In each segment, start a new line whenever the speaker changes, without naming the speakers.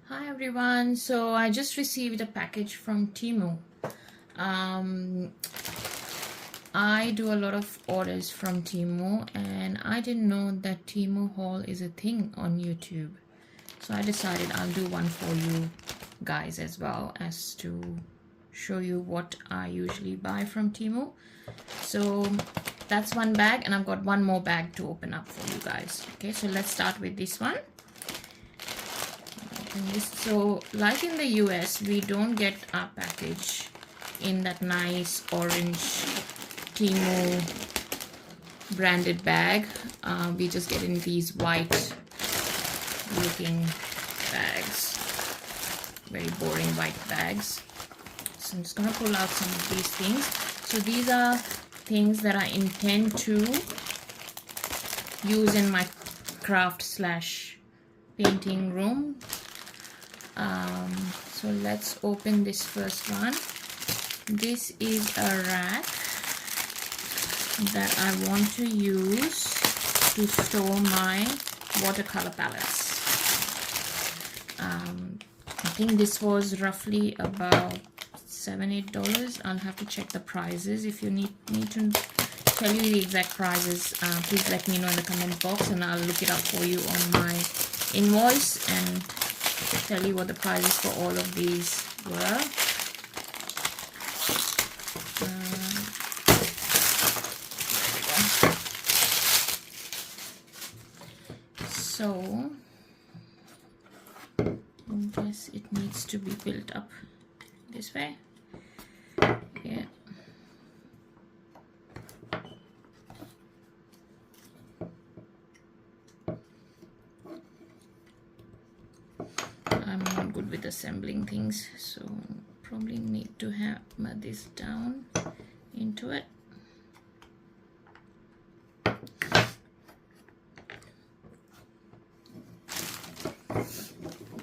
Hi everyone, so I just received a package from Temu. I do a lot of orders from Temu and I didn't know that Temu Haul is a thing on YouTube. So I decided I'll do one for you guys as well, as to show you what I usually buy from Temu. So that's one bag and I've got one more bag to open up for you guys. Okay, so let's start with this one. So like in the US, we don't get our package in that nice orange Temu branded bag. We just get in these white looking bags, very boring white bags. So I'm just gonna pull out some of these things. So these are things that I intend to use in my craft / painting room. So let's open this first one. This is a rack that I want to use to store my watercolor palettes. I think this was roughly about $7-8. I'll have to check the prices. If you need me to tell you the exact prices, please let me know in the comment box and I'll look it up for you on my invoice and tell you what the prices for all of these were. So I guess it needs to be built up this way. Yeah. I'm not good with assembling things, so probably need to hammer this down into it.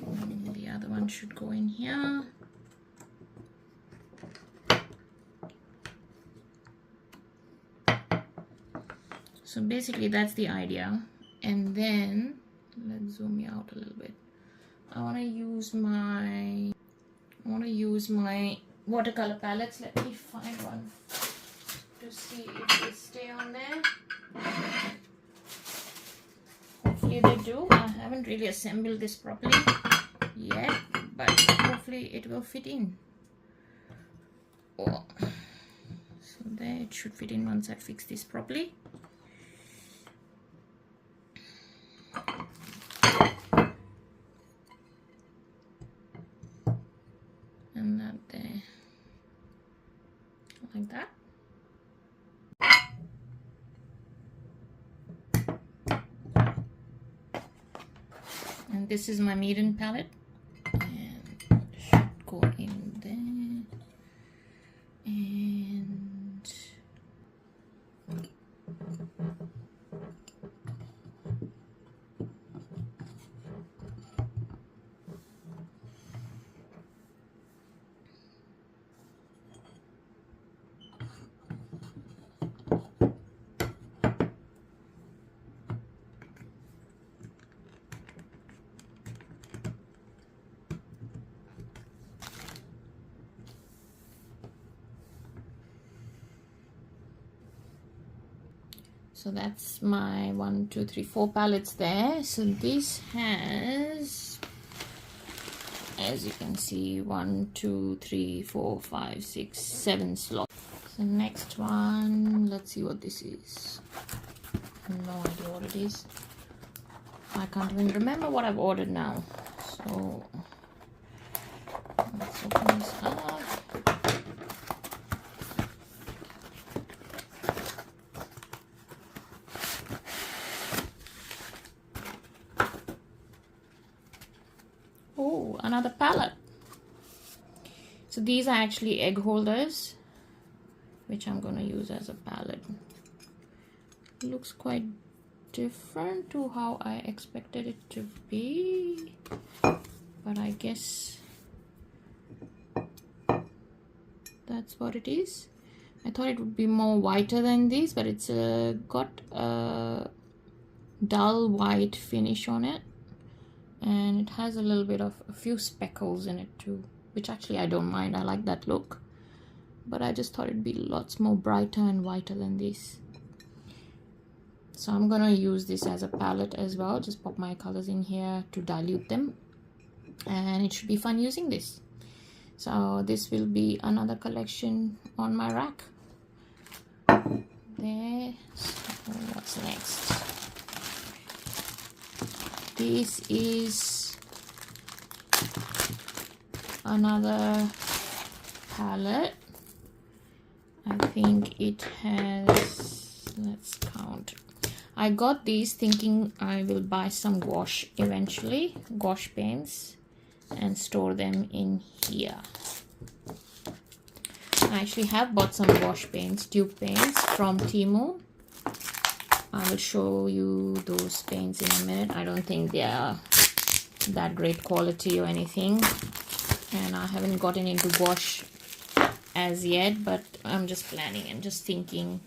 And the other one should go in here. So basically that's the idea. And then let's zoom you out a little bit. I want to use my watercolor palettes. Let me find one to see if they stay on there. Hopefully they do. I haven't really assembled this properly yet, but hopefully it will fit in. Oh. So there, it should fit in once I fix this properly. And that there, like that. And this is my maiden palette, and it should go in there. And so that's my 1, 2, 3, 4 palettes there. So this has, as you can see, 1, 2, 3, 4, 5, 6, 7 slots. So next one, let's see what this is. No idea what it is. I can't even remember what I've ordered now. So let's open this up. Oh, another palette. So these are actually egg holders, which I'm going to use as a palette. It looks quite different to how I expected it to be, but I guess that's what it is. I thought it would be more whiter than this, but it's got a dull white finish on it. and it has a little bit of a few speckles in it too, which actually I don't mind. I like that look, but I just thought it'd be lots more brighter and whiter than this. So I'm gonna use this as a palette as well, just pop my colors in here to dilute them, and it should be fun using this. So this will be another collection on my rack there. So what's next? This is another palette. I think it has, let's count. I got these thinking I will buy some gouache eventually, gouache paints, and store them in here. I actually have bought some gouache paints, tube paints from Temu. I will show you those paints in a minute. I don't think they are that great quality or anything, and I haven't gotten into gouache as yet, but I'm just planning and just thinking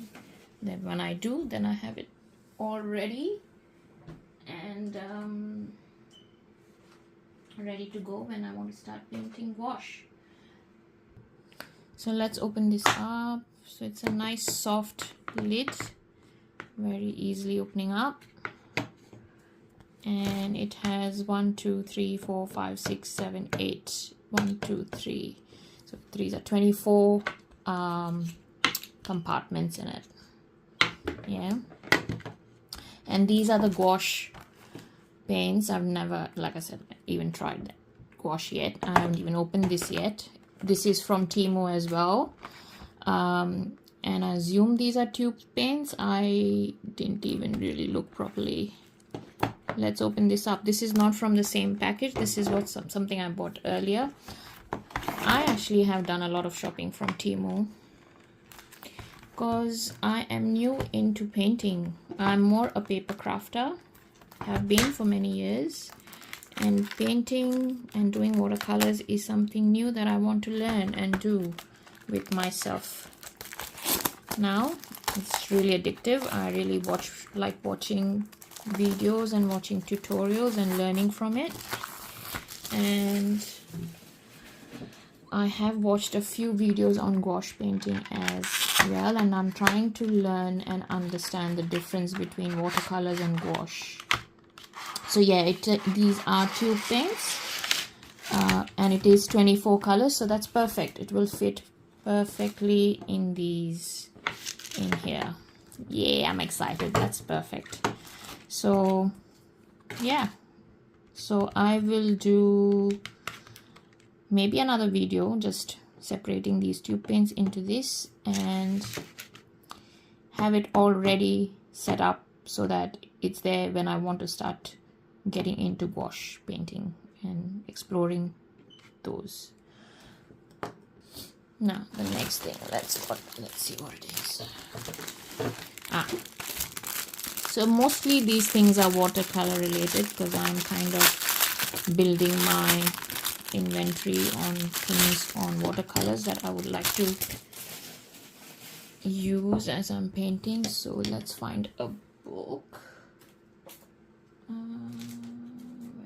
that when I do, then I have it all ready and ready to go when I want to start painting gouache. So let's open this up. So it's a nice soft lid, very easily opening up, and it has 1 2 3 4 5 6 7 8 1 2 3, so these are 24 compartments in it. Yeah, and these are the gouache paints. I've never, like I said, even tried that gouache yet. I haven't even opened this yet. This is from Temu as well, and I assume these are tube paints. I didn't even really look properly. Let's open this up. This is not from the same package. This is what something I bought earlier. I actually have done a lot of shopping from Temu because I am new into painting. I'm more a paper crafter, have been for many years, and painting and doing watercolors is something new that I want to learn and do with myself. Now it's really addictive. I really like watching videos and watching tutorials and learning from it, and I have watched a few videos on gouache painting as well, and I'm trying to learn and understand the difference between watercolors and gouache. So yeah, these are tube paints, and it is 24 colors, so that's perfect. It will fit perfectly in these in here. Yeah, I'm excited. That's perfect. So yeah, so I will do maybe another video just separating these tube paints into this and have it already set up so that it's there when I want to start getting into gouache painting and exploring those. Now the next thing, let's see what it is. So mostly these things are watercolor related because I'm kind of building my inventory on things on watercolors that I would like to use as I'm painting. So let's find a book. Where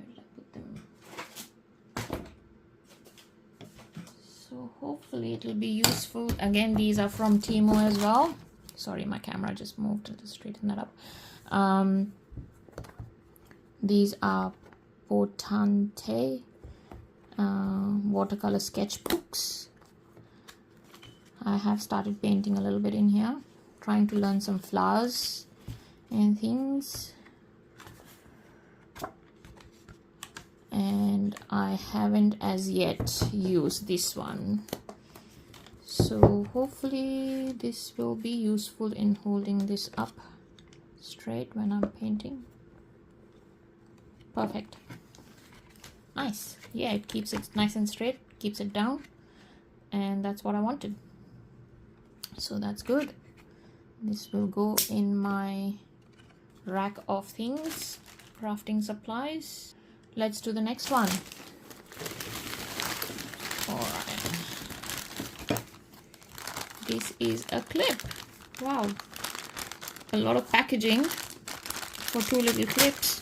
did I put them? So hopefully it will be useful. Again, these are from Temu as well. Sorry, my camera just moved to straighten that up. These are Pottery watercolor sketchbooks. I have started painting a little bit in here, trying to learn some flowers and things, and I haven't as yet used this one, so hopefully this will be useful in holding this up straight when I'm painting. Perfect. Nice. Yeah, it keeps it nice and straight, keeps it down, and that's what I wanted. So that's good. This will go in my rack of things, crafting supplies. Let's do the next one. Alright. This is a clip. Wow. A lot of packaging for 2 little clips.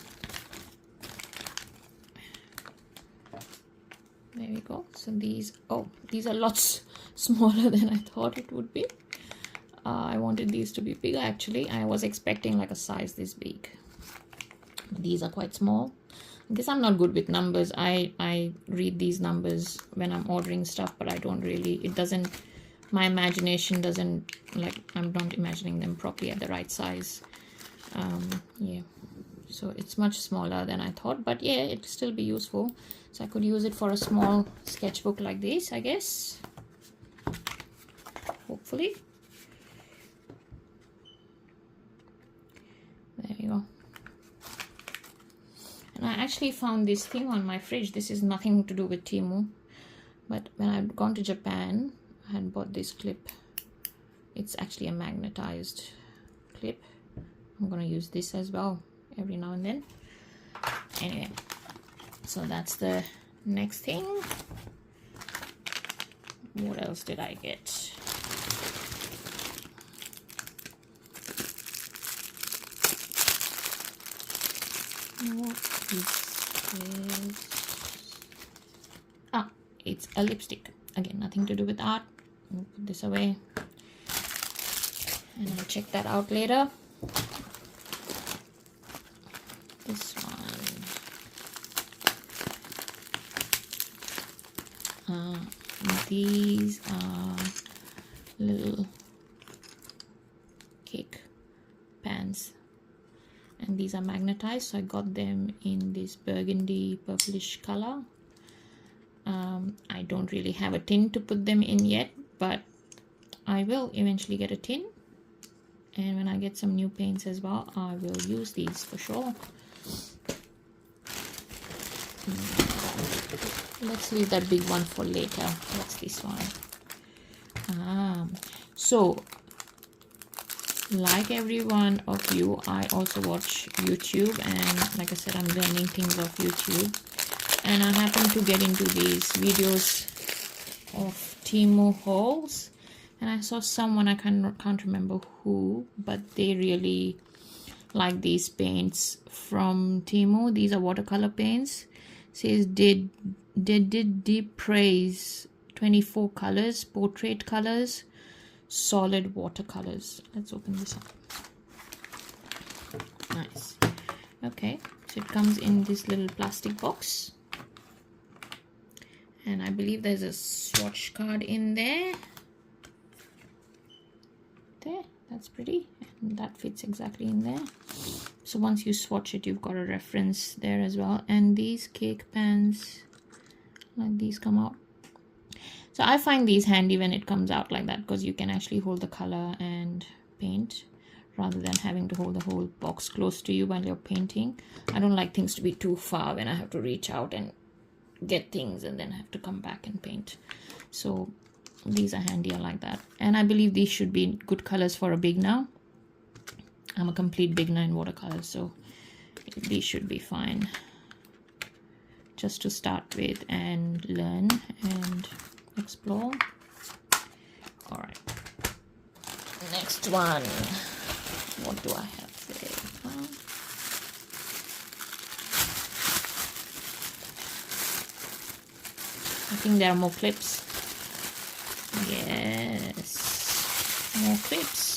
There we go. So these, oh, these are lots smaller than I thought it would be. I wanted these to be bigger actually. I was expecting like a size this big. These are quite small. I guess I'm not good with numbers. I read these numbers when I'm ordering stuff, but I don't really, it doesn't, my imagination doesn't, like, I'm not imagining them properly at the right size. Yeah, so it's much smaller than I thought, but yeah, it'll still be useful. So I could use it for a small sketchbook like this, I guess, hopefully. There you go. And I actually found this thing on my fridge. This is nothing to do with Temu, but when I'd gone to Japan, I had bought this clip. It's actually a magnetized clip. I'm gonna use this as well every now and then. Anyway, so that's the next thing. What else did I get? What is this? Ah, it's a lipstick. Again, nothing to do with art. I'll put this away and I'll check that out later. This one. These are little cake pans. And these are magnetized, so I got them in this burgundy purplish color. I don't really have a tin to put them in yet, but I will eventually get a tin, and when I get some new paints as well, I will use these for sure. Let's leave that big one for later. What's this one? So like every one of you, I also watch YouTube, and like I said, I'm learning things off YouTube, and I happen to get into these videos of Temu hauls, and I saw someone, I can't remember who, but they really like these paints from Temu. These are watercolor paints. It says they did deep praise 24 colors, portrait colors, solid watercolors. Let's open this up. Nice. Okay, so it comes in this little plastic box, and I believe there's a swatch card in there. There, that's pretty, and that fits exactly in there. So once you swatch it, you've got a reference there as well. And these cake pans, like these, come out. So I find these handy when it comes out like that, because you can actually hold the color and paint rather than having to hold the whole box close to you while you're painting. I don't like things to be too far when I have to reach out and get things and then have to come back and paint. So these are handier like that. And I believe these should be good colors for a beginner. I'm a complete beginner in watercolors, so these should be fine just to start with and learn and explore. All right, next one. What do I have there? I think there are more clips. Yes, more clips.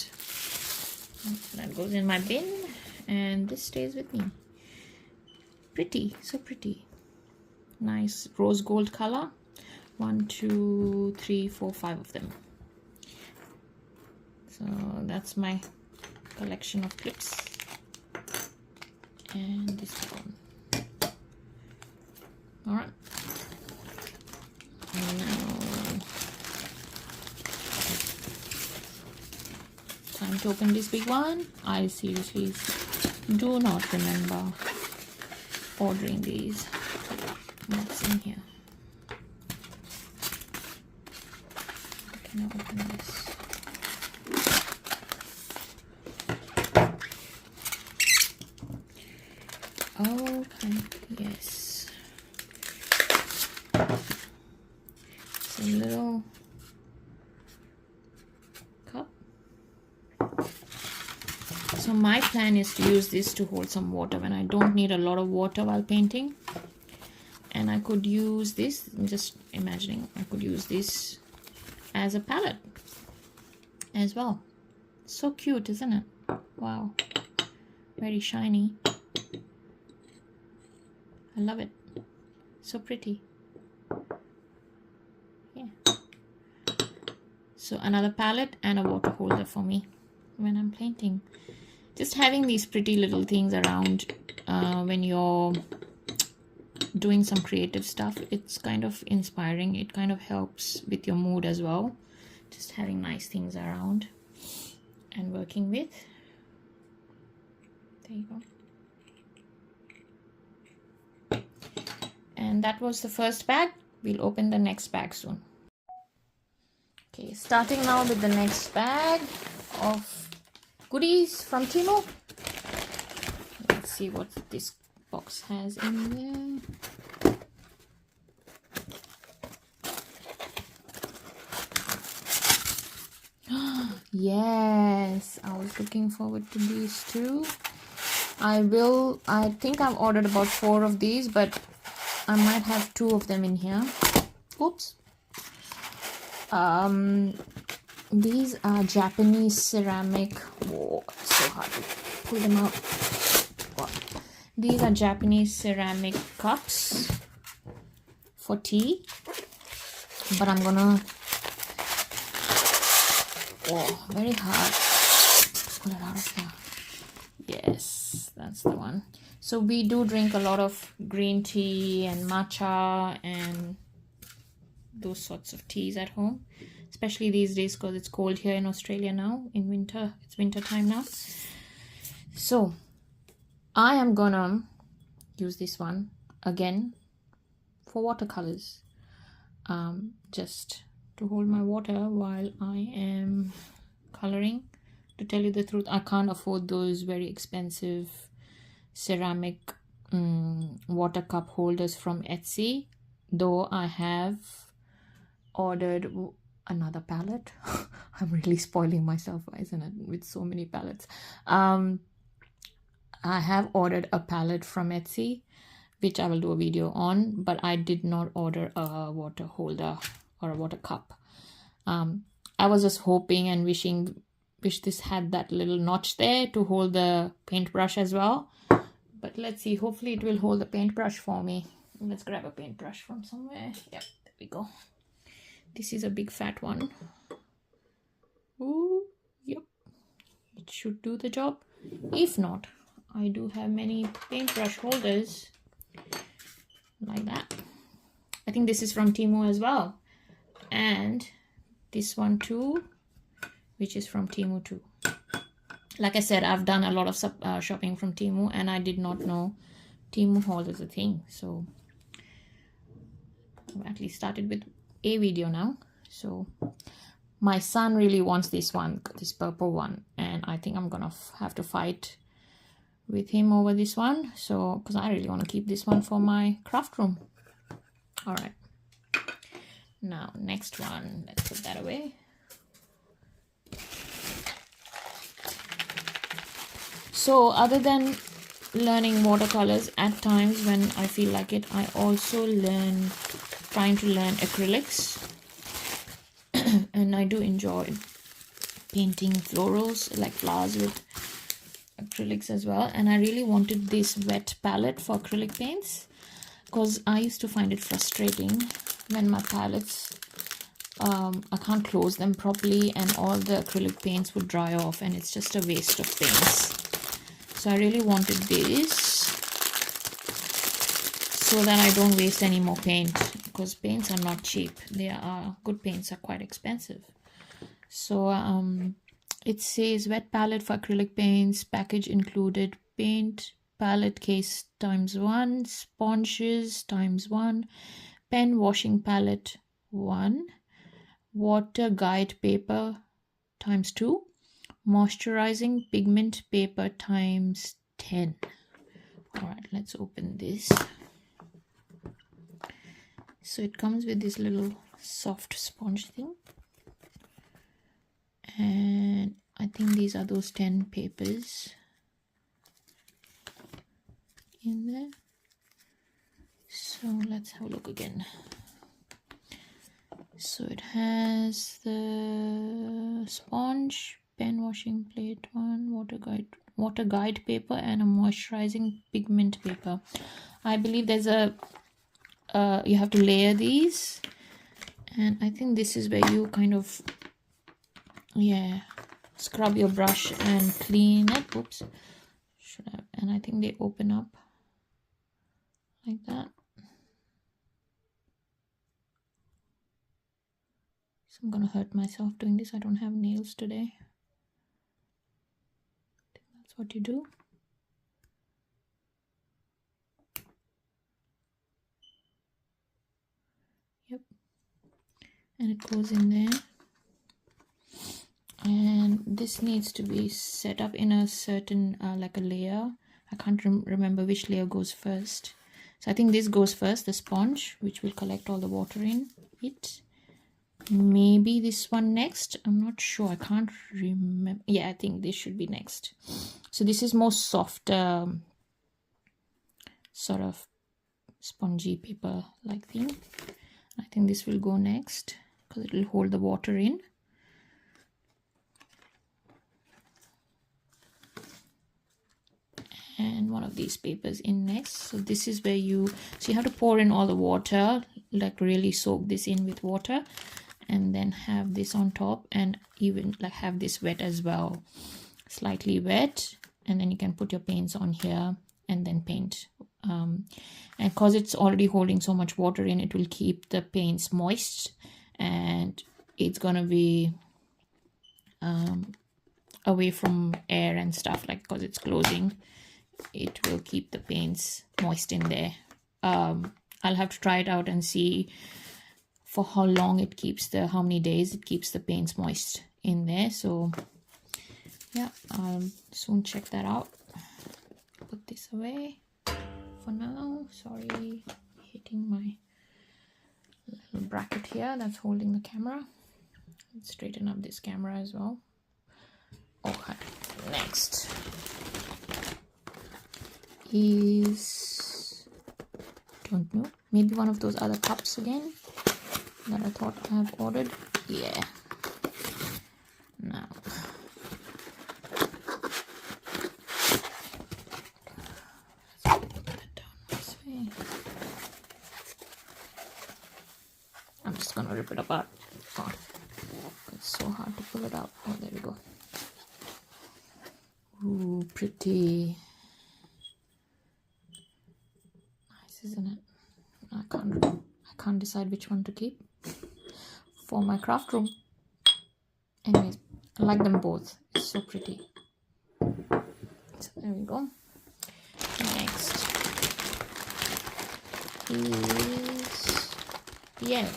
That goes in my bin, and this stays with me. Pretty, so pretty. Nice rose gold color. 1, 2, 3, 4, 5 of them. So that's my collection of clips. And this one. All right. Now, time to open this big one. I seriously do not remember ordering these. What's in here? Can I open this? Okay, yes. It's a little cup. So my plan is to use this to hold some water when I don't need a lot of water while painting. And and I could use this. I'm just imagining I could use this as a palette as well. So cute, isn't it? Wow, very shiny. I love it. So pretty. Yeah. So another palette and a water holder for me when I'm painting. Just having these pretty little things around when you're doing some creative stuff, it's kind of inspiring. It kind of helps with your mood as well. Just having nice things around and working with. There you go. And that was the first bag. We'll open the next bag soon. Okay, starting now with the next bag of goodies from Temu. Let's see what this box has in there. Yes, I was looking forward to these too. I think I've ordered about 4 of these, but I might have 2 of them in here. Oops. These are Japanese ceramic. Whoa, it's so hard to pull them out. Wow. These are Japanese ceramic cups for tea, but I'm gonna, oh, very hard. Pull it out of here. Yes, that's the one. So we do drink a lot of green tea and matcha and those sorts of teas at home, especially these days because it's cold here in Australia now. In winter, it's winter time now. So I am gonna use this one again for watercolors, just to hold my water while I am coloring. To tell you the truth, I can't afford those very expensive ceramic water cup holders from Etsy, though I have ordered another palette. I'm really spoiling myself, isn't it, with so many palettes. I have ordered a palette from Etsy, which I will do a video on, but I did not order a water holder or a water cup. I was just hoping and wish this had that little notch there to hold the paintbrush as well, but let's see. Hopefully it will hold the paintbrush for me. Let's grab a paintbrush from somewhere. Yep, there we go. This is a big fat one. Ooh, yep, it should do the job. If not, I do have many paintbrush holders like that. I think this is from Temu as well, and this one too, which is from Temu too. Like I said, I've done a lot of shopping from Temu, and I did not know Temu haul is a thing. So I've at least started with a video now. So my son really wants this one, this purple one, and I think I'm gonna have to fight with him over this one. So because I really want to keep this one for my craft room. All right, now next one, let's put that away. So other than learning watercolors, at times when I feel like it, I also trying to learn acrylics. And I do enjoy painting florals, like flowers, with acrylics as well. And I really wanted this wet palette for acrylic paints, because I used to find it frustrating when my palettes, I can't close them properly and all the acrylic paints would dry off, and it's just a waste of paints. So I really wanted this so that I don't waste any more paint, because paints are not cheap. Good paints are quite expensive. So it says wet palette for acrylic paints, package included paint, palette case ×1, sponges ×1, pen washing palette 1, water guide paper ×2, moisturizing pigment paper ×10. All right, let's open this. So it comes with this little soft sponge thing, and I think these are those 10 papers in there. So let's have a look again. So it has the sponge, pen washing plate one, water guide paper, and a moisturizing pigment paper. I believe there's a you have to layer these, and I think this is where you kind of scrub your brush and clean it. Oops, and I think they open up like that. So I'm gonna hurt myself doing this. I don't have nails today. I think that's what you do. Yep. And it goes in there. And this needs to be set up in a certain like a layer. I can't remember which layer goes first. So I think this goes first, the sponge, which will collect all the water in it. Maybe this one next. I'm not sure. I can't remember. Yeah, I think this should be next. So this is more soft, sort of spongy paper like thing. I think this will go next because it will hold the water in. And one of these papers in next. So this is where you have to pour in all the water, like really soak this in with water, and then have this on top, and even like have this wet as well, slightly wet, and then you can put your paints on here and then paint. And because it's already holding so much water in, it will keep the paints moist, and it's gonna be away from air and stuff, like because it's closing, it will keep the paints moist in there. I'll have to try it out and see for how long it keeps how many days it keeps the paints moist in there. So yeah, I'll soon check that out. Put this away for now. Sorry, hitting my little bracket here that's holding the camera. Let's straighten up this camera as well. Okay, next is, don't know, maybe one of those other cups again that I thought I have ordered. Yeah. Now let's put that down this way. I'm just gonna rip it apart. Oh, it's so hard to pull it out. Oh, there we go. Ooh, pretty. Nice, isn't it? I can't decide which one to keep for my craft room. Anyways, I like them both. It's so pretty. So there we go. Next is, yeah,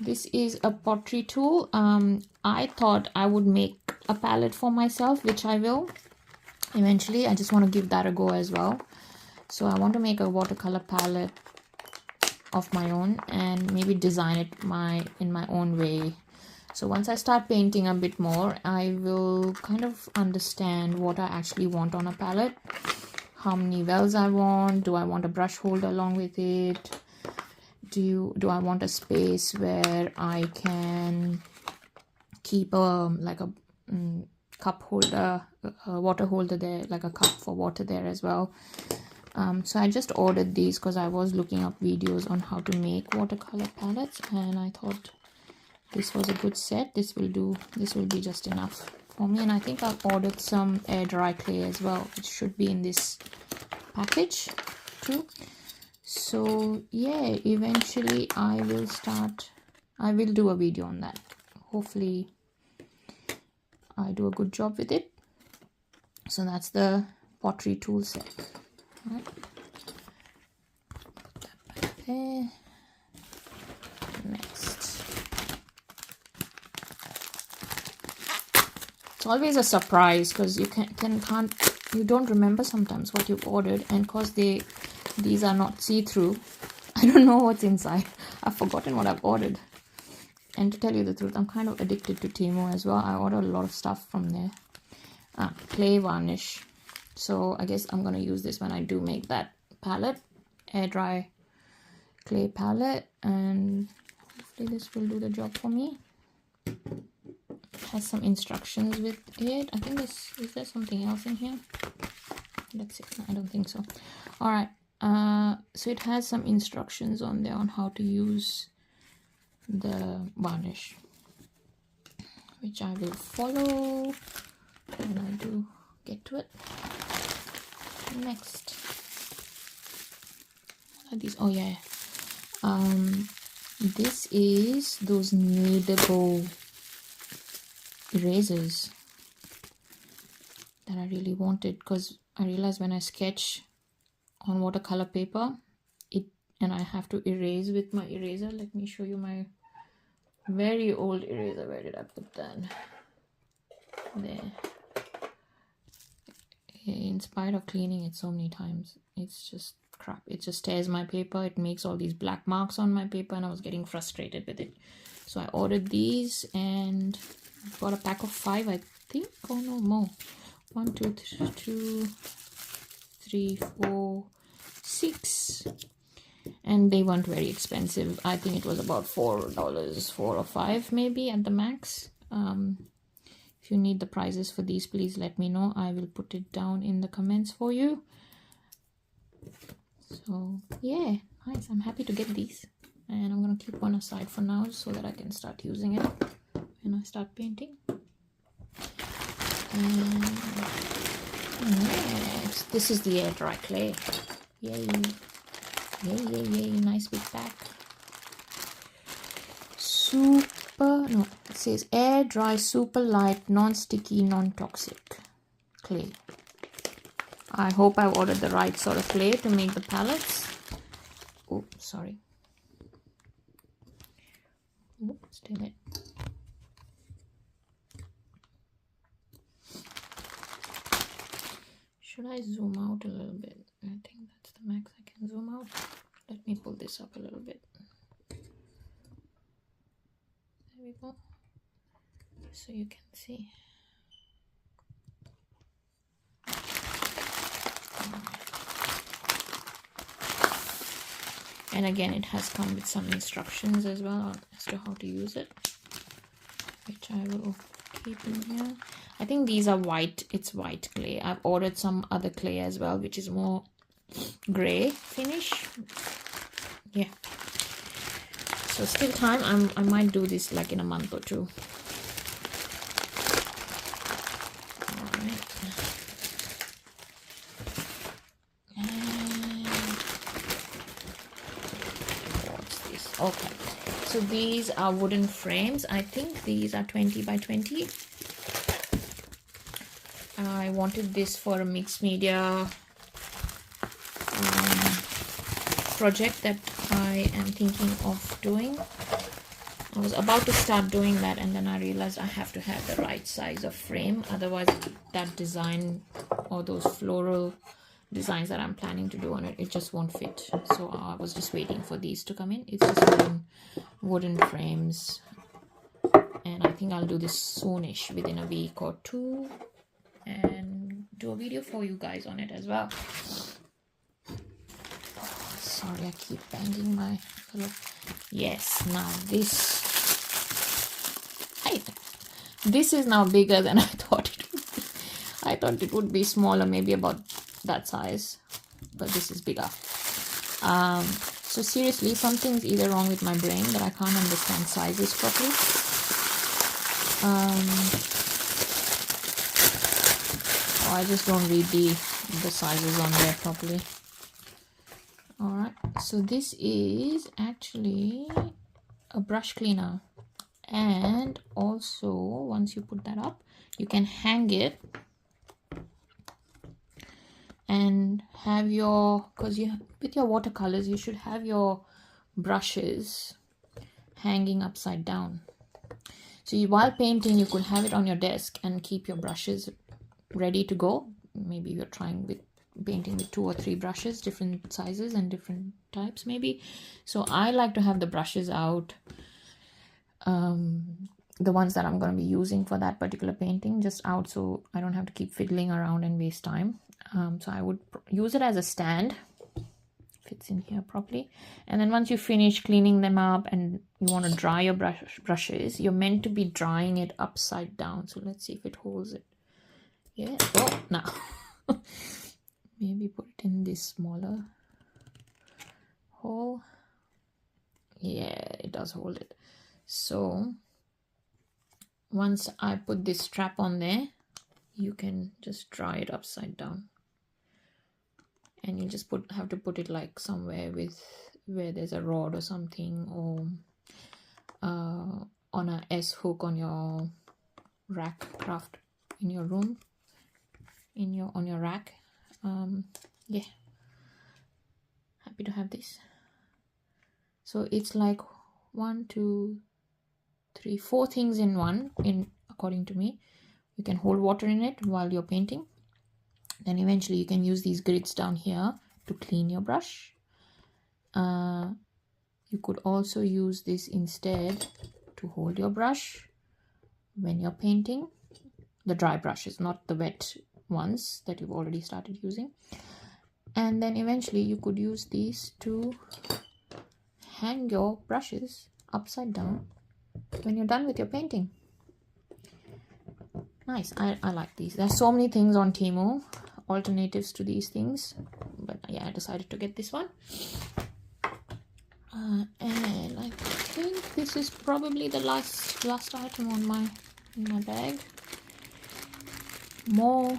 this is a pottery tool. I thought I would make a palette for myself, which I will eventually. I just want to give that a go as well. So I want to make a watercolor palette of my own and maybe design it in my own way. So once I start painting a bit more, I will kind of understand what I actually want on a palette. How many wells I want. Do I want a brush holder along with it? Do I want a space where I can keep like a cup holder, a water holder there, like a cup for water there as well. So I just ordered these because I was looking up videos on how to make watercolor palettes, and I thought this was a good set. This will be just enough for me. And I think I've ordered some air dry clay as well, which should be in this package too. So yeah, eventually I will do a video on that. Hopefully I do a good job with it. So that's the pottery tool set. Right. Put that back there. Next, it's always a surprise because you you don't remember sometimes what you've ordered, and because these are not see-through, I don't know what's inside. I've forgotten what I've ordered. And to tell you the truth, I'm kind of addicted to Temu as well. I order a lot of stuff from there. Clay varnish. So I guess I'm going to use this when I do make that palette. air dry clay palette, and hopefully this will do the job for me. It has some instructions with it. I think is there something else in here? That's it. No, I don't think so. All right. So it has some instructions on there on how to use the varnish, which I will follow when I do get to it. Next, what are these? Oh yeah, this is those kneadable erasers that I really wanted, because I realized when I sketch on watercolor paper, and I have to erase with my eraser. Let me show you my very old eraser. Where did I put that? There. In spite of cleaning it so many times, it's just crap. It just tears my paper. It makes all these black marks on my paper, and I was getting frustrated with it. So I ordered these and got a pack of 5, I think. Oh no, more. 1, 2, 3, 4, 6. And they weren't very expensive. I think it was about $4, 4 or 5 maybe at the max. If you need the prices for these, please let me know. I will put it down in the comments for you. So yeah, nice. I'm happy to get these, and I'm gonna keep one aside for now so that I can start using it when I start painting. And next, this is the air dry clay. Yay! Yay, yay, yay, nice big pack. No, it says air dry, super light, non-sticky, non-toxic clay. I hope I've ordered the right sort of clay to make the palettes. Oh, sorry. Oh, still it. Should I zoom out a little bit? I think that's the max I can zoom out. Let me pull this up a little bit. There we go. So you can see. And again, it has come with some instructions as well as to how to use it, which I will keep in here. I think these are white. It's white clay. I've ordered some other clay as well, which is more gray finish. Yeah. So still time. I might do this like in a month or two. All right. And what's this? Okay. So these are wooden frames. I think these are 20 by 20. I wanted this for a mixed media project that I am thinking of doing. I was about to start doing that, and then I realized I have to have the right size of frame, otherwise that design or those floral designs that I'm planning to do on it, it just won't fit. So I was just waiting for these to come in. It's just wooden frames, and I think I'll do this soonish, within a week or two, and do a video for you guys on it as well. Sorry, I keep banging my little... Yes, now this... This is now bigger than I thought it would be. I thought it would be smaller, maybe about that size, but this is bigger. So seriously, something's either wrong with my brain that I can't understand sizes properly. Or I just don't read the sizes on there properly. Alright, so this is actually a brush cleaner, and also once you put that up, you can hang it and have your, because you with your watercolors you should have your brushes hanging upside down. So while painting, you could have it on your desk and keep your brushes ready to go. Maybe you're trying with painting with 2 or 3 brushes, different sizes and different types maybe. So I like to have the brushes out, the ones that I'm going to be using for that particular painting, just out, so I don't have to keep fiddling around and waste time. So I would use it as a stand fits in here properly. And then once you finish cleaning them up and you want to dry your brushes, you're meant to be drying it upside down. So let's see if it holds it. Yeah. Oh, now maybe put it in this smaller hole. Yeah, it does hold it. So once I put this strap on there, you can just dry it upside down. And you just have to put it like somewhere where there's a rod or something, or on a S hook on your rack craft in your room, on your rack. Yeah, happy to have this. So it's like 1, 2, 3, 4 things in one, according to me. You can hold water in it while you're painting. Then eventually you can use these grids down here to clean your brush. You could also use this instead to hold your brush when you're painting. The dry brushes, not the wet ones that you've already started using. And then eventually you could use these to hang your brushes upside down when you're done with your painting. Nice. I like these. There's so many things on Temu, alternatives to these things, but yeah, I decided to get this one. And I think this is probably the last item on in my bag. More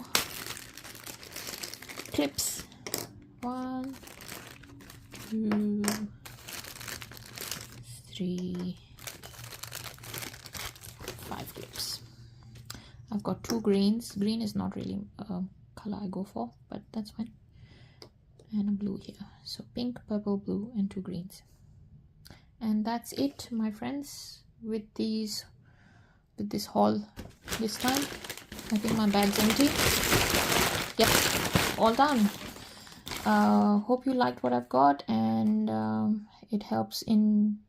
clips. 1, 2, 3, 5 clips. I've got 2 greens. Green is not really a color I go for, but that's fine. And a blue here. So pink, purple, blue, and 2 greens. And that's it, my friends, with this haul this time. I think my bag's empty. Yep, all done. Hope you liked what I've got, and it helps in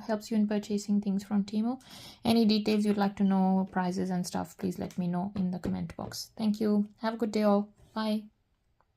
helps you in purchasing things from Temu. Any details you'd like to know, prices and stuff, please let me know in the comment box. Thank you. Have a good day all. Bye.